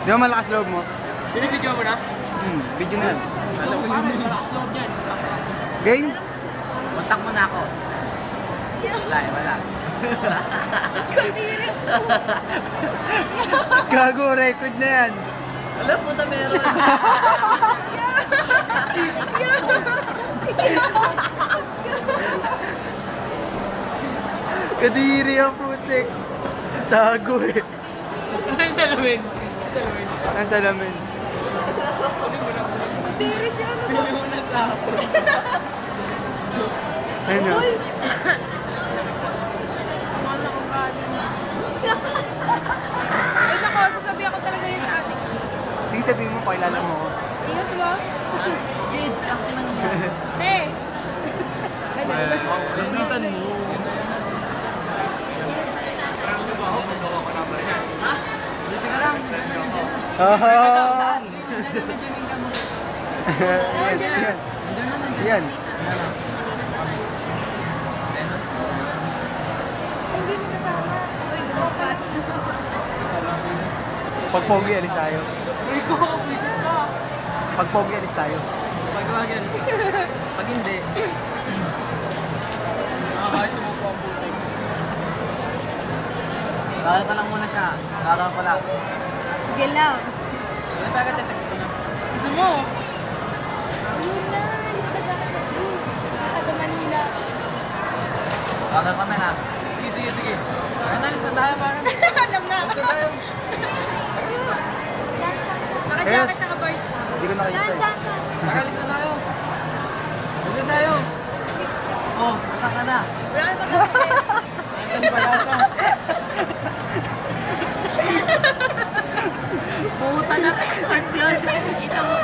Di ba malakas loob mo? Binibidyo mo na? Video na yan. Alam mo yun, malakas loob yan. Game? Kontak mo na ako. Wala. Kadiri po. Gago, record na yan. Alam, puta meron. Kadiri ang putik. Tago eh. Ang salamin. Ang salamin. Kadiri si ano ba? Una sa ako. Ano? Mahal ako galing. Ay nako, sasabihan ko talaga yun sa atin. Sige, sabihin mo, pakilala mo. Iyos mo? Gid, ang kinang mo. Eh! Ay, meron na. Gamitan mo. Ha? Dito ka lang. Ah! Yan. Hindi mo kasama. Pag pogi, alis tayo. Uy ko, visit ka. Pag pogi, alis tayo. Pagwagyan. Pag hindi. Kahit mo po ang butik. Kala pa lang muna siya. Kala pa lang. Sige lang. Wala pa agad text ko na. Gusto mo? Yun na, yung taga-Manila. Taga-Manila. Kala pa na. Sige. Analis na tayo parang. Alam na. Alis na tayo. Naka-jacket, naka-bars na. Hindi ko nakita eh. Nakalis na tayo. Alis na tayo. Oh, saan ka na? Wala na pag-upset. Saan pala ka? Puta na. Ito mo.